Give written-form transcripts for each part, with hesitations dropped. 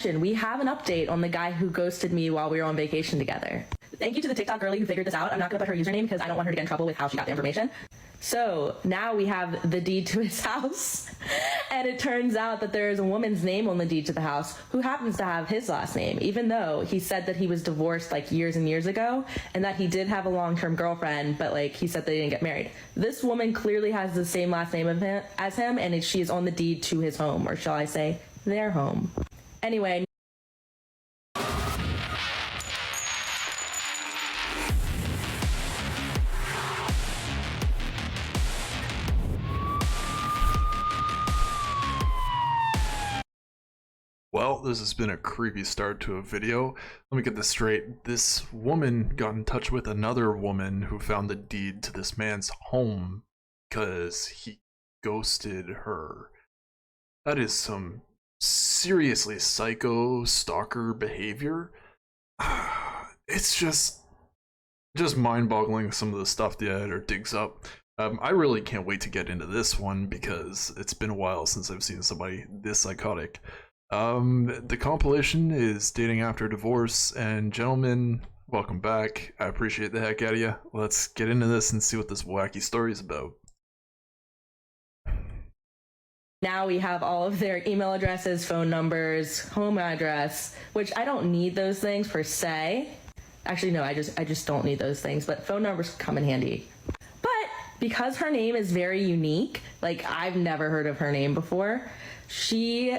We have an update on the guy who ghosted me while we were on vacation together. Thank you to the TikTok girlie who figured this out. I'm not going to put her username because I don't want her to get in trouble with how she got the information. So now we have the deed to his house, and it turns out that there is a woman's name on the deed to the house who happens to have his last name, even though he said that he was divorced like years and years ago and that he did have a long-term girlfriend, but like he said they didn't get married. This woman clearly has the same last name as him, and she is on the deed to his home, or shall I say their home. Anyway. Well, this has been a creepy start to a video. Let me get this straight. This woman got in touch with another woman who found the deed to this man's home because he ghosted her. That is some seriously psycho stalker behavior. It's just mind-boggling, some of the stuff the editor digs up. I really can't wait to get into this one because it's been a while since I've seen somebody this psychotic. The compilation is Dating After Divorce, and gentlemen, welcome back. I appreciate the heck out of you. Let's get into this and see what this wacky story is about. Now we have all of their email addresses, phone numbers, home address, which I don't need those things per se. Actually, no, I just don't need those things, but phone numbers come in handy. But because her name is very unique, like I've never heard of her name before, she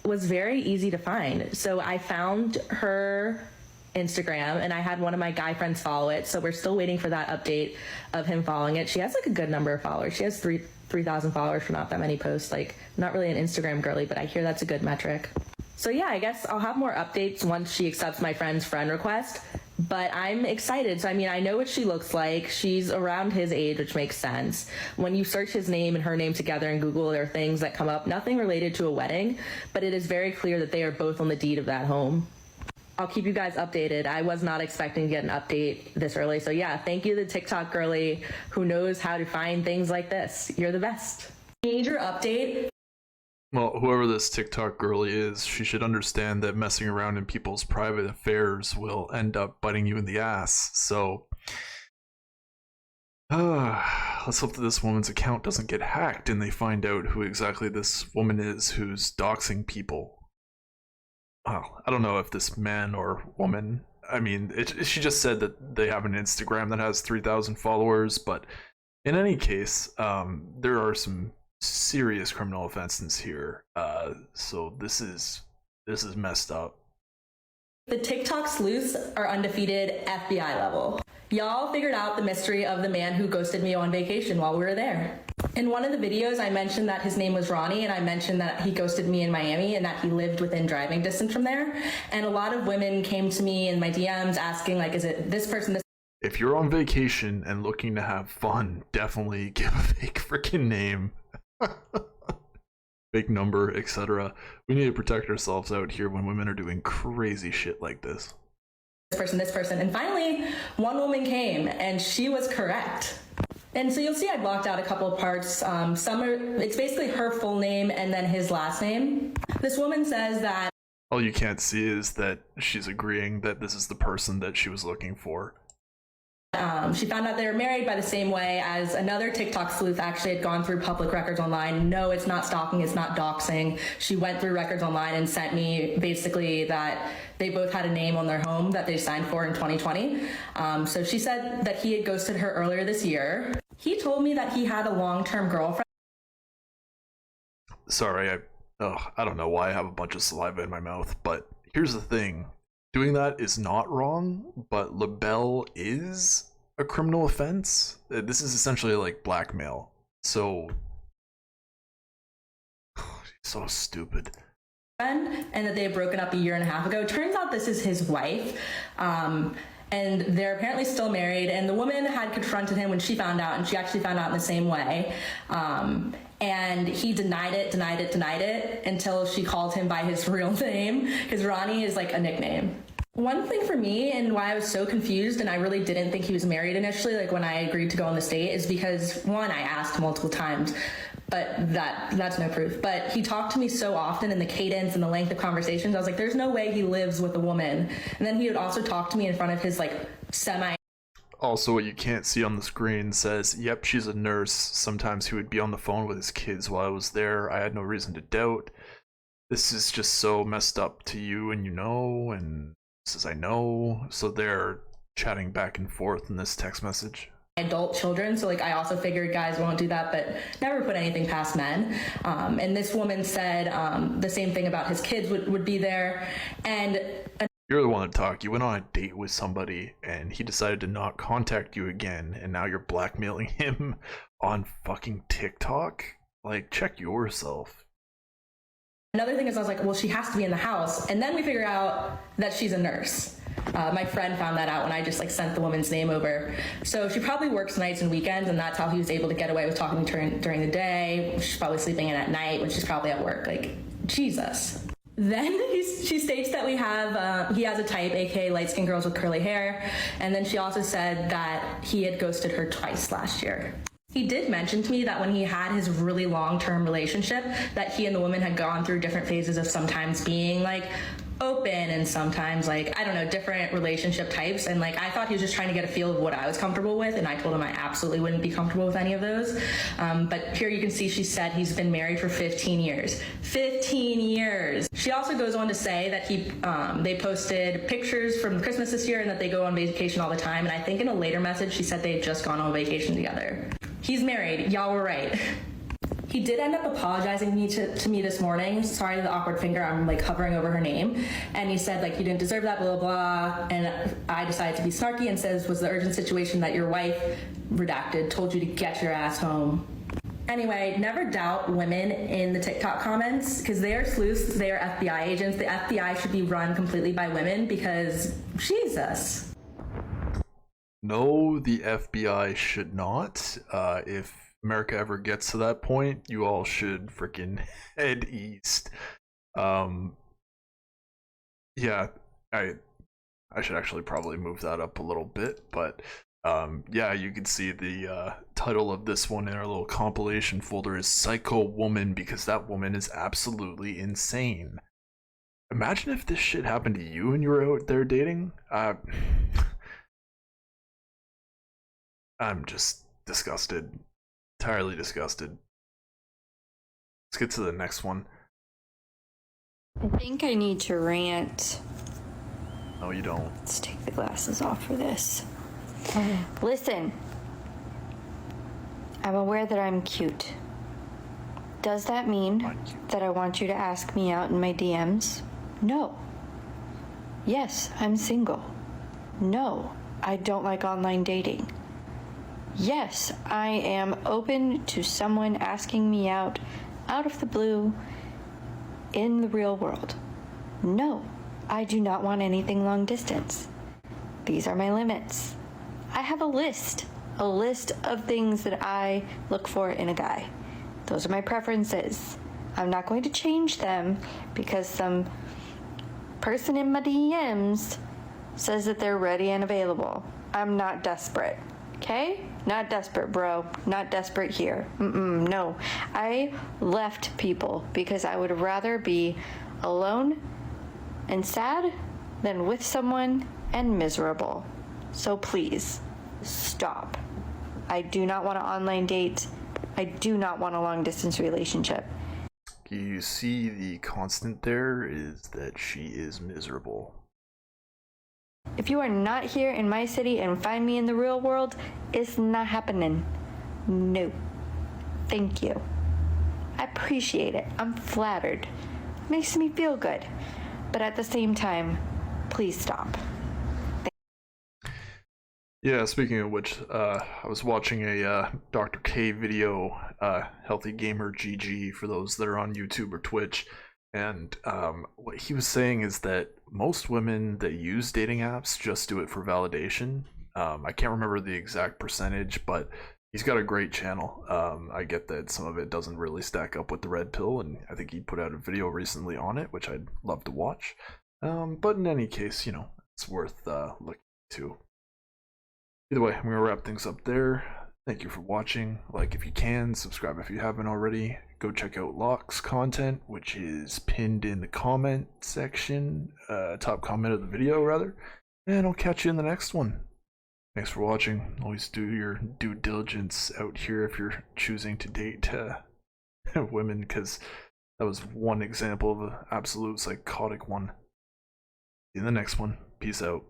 was very easy to find. So I found her Instagram and I had one of my guy friends follow it. So we're still waiting for that update of him following it. She has like a good number of followers. She has 3,000 followers for not that many posts. Like, not really an Instagram girly, but I hear that's a good metric. So yeah, I guess I'll have more updates once she accepts my friend's friend request. But I'm excited. So, I mean, I know what she looks like. She's around his age, which makes sense. When you search his name and her name together in Google, there are things that come up, nothing related to a wedding, but it is very clear that they are both on the deed of that home. I'll keep you guys updated. I was not expecting to get an update this early. So yeah, thank you to the TikTok girlie who knows how to find things like this. You're the best. Major update. Well, whoever this TikTok girlie is, she should understand that messing around in people's private affairs will end up biting you in the ass. So, let's hope that this woman's account doesn't get hacked and they find out who exactly this woman is who's doxing people. Well, I don't know if this man or woman, I mean, she just said that they have an Instagram that has 3,000 followers, but in any case, there are some serious criminal offenses here, so this is messed up. The TikTok sleuths are undefeated FBI level. Y'all figured out the mystery of the man who ghosted me on vacation while we were there. In one of the videos, I mentioned that his name was Ronnie, and I mentioned that he ghosted me in Miami and that he lived within driving distance from there. And a lot of women came to me in my DMs asking, like, is it this person, this? If you're on vacation and looking to have fun, definitely give a fake freaking name. Fake number, etc. We need to protect ourselves out here when women are doing crazy shit like this. This person. And finally, one woman came and she was correct. And so you'll see I blocked out a couple of parts. It's basically her full name and then his last name. This woman says that all you can't see is that she's agreeing that this is the person that she was looking for. She found out they were married by the same way as another TikTok sleuth actually had gone through public records online. No, it's not stalking, it's not doxing. She went through records online and sent me basically that they both had a name on their home that they signed for in 2020. So she said that he had ghosted her earlier this year. He told me that he had a long-term girlfriend. Sorry, I don't know why I have a bunch of saliva in my mouth, but here's the thing. Doing that is not wrong, but libel is a criminal offense. This is essentially like blackmail. So so stupid. And that they had broken up a year and a half ago. Turns out this is his wife. And they're apparently still married. And the woman had confronted him when she found out, and she actually found out in the same way. And he denied it until she called him by his real name, because Ronnie is like a nickname. One thing for me and why I was so confused and I really didn't think he was married initially, like when I agreed to go on this date, is because one, I asked multiple times, but that's no proof. But he talked to me so often, and the cadence and the length of conversations, I was like, there's no way he lives with a woman. And then he would also talk to me in front of his like semi. Also, what you can't see on the screen says, yep, she's a nurse. Sometimes he would be on the phone with his kids while I was there. I had no reason to doubt. This is just so messed up to you, and you know, and says I know. So they're chatting back and forth in this text message. Adult children, so like I also figured guys won't do that, but never put anything past men. And this woman said the same thing about his kids would be there. And you're the one that talked. You went on a date with somebody and he decided to not contact you again, and now you're blackmailing him on fucking TikTok? Like, check yourself. Another thing is, I was like, well, she has to be in the house. And then we figure out that she's a nurse. My friend found that out when I just like sent the woman's name over. So she probably works nights and weekends, and that's how he was able to get away with talking to her during the day. She's probably sleeping in at night when she's probably at work. Like, Jesus. Then she states that he has a type, aka light-skinned girls with curly hair. And then she also said that he had ghosted her twice last year. He did mention to me that when he had his really long-term relationship, that he and the woman had gone through different phases of sometimes being like open and sometimes like, I don't know, different relationship types. And like, I thought he was just trying to get a feel of what I was comfortable with. And I told him I absolutely wouldn't be comfortable with any of those. But here you can see she said he's been married for 15 years. 15 years. She also goes on to say that they posted pictures from Christmas this year and that they go on vacation all the time. And I think in a later message, she said they had just gone on vacation together. He's married. Y'all were right. He did end up apologizing to me this morning. Sorry to the awkward finger. I'm like hovering over her name. And he said like, you didn't deserve that, blah, blah, blah. And I decided to be snarky and says, was the urgent situation that your wife, redacted, told you to get your ass home. Anyway, never doubt women in the TikTok comments because they are sleuths. They are FBI agents. The FBI should be run completely by women because Jesus. No, the FBI should not. If America ever gets to that point, you all should freaking head east. Yeah, I should actually probably move that up a little bit, but yeah, you can see the title of this one in our little compilation folder is Psycho Woman, because that woman is absolutely insane. Imagine if this shit happened to you and you were out there dating. I'm just disgusted. Entirely disgusted. Let's get to the next one. I think I need to rant. No, you don't. Let's take the glasses off for this. Listen. I'm aware that I'm cute. Does that mean that I want you to ask me out in my DMs? No. Yes, I'm single. No, I don't like online dating. Yes, I am open to someone asking me out of the blue in the real world. No, I do not want anything long distance. These are my limits. I have a list of things that I look for in a guy. Those are my preferences. I'm not going to change them because some person in my DMs says that they're ready and available. I'm not desperate. Okay? Not desperate, bro. Not desperate here. No. I left people because I would rather be alone and sad than with someone and miserable. So please, stop. I do not want an online date. I do not want a long-distance relationship. You see the constant there is that she is miserable. If you are not here in my city and find me in the real world, it's not happening. No. Thank you. I appreciate it. I'm flattered. Makes me feel good. But at the same time, please stop. Yeah, speaking of which, I was watching a Dr. K video, Healthy Gamer GG, for those that are on YouTube or Twitch. And what he was saying is that most women that use dating apps just do it for validation. I can't remember the exact percentage, but he's got a great channel. I get that some of it doesn't really stack up with the red pill, and I think he put out a video recently on it, which I'd love to watch. But in any case, you know, it's worth looking to. Either way, I'm going to wrap things up there. Thank you for watching. Like if you can, subscribe if you haven't already. Go check out Locke's content, which is pinned in the comment section, top comment of the video rather. And I'll catch you in the next one. Thanks for watching. Always do your due diligence out here if you're choosing to date women, because that was one example of an absolute psychotic one. See you in the next one. Peace out.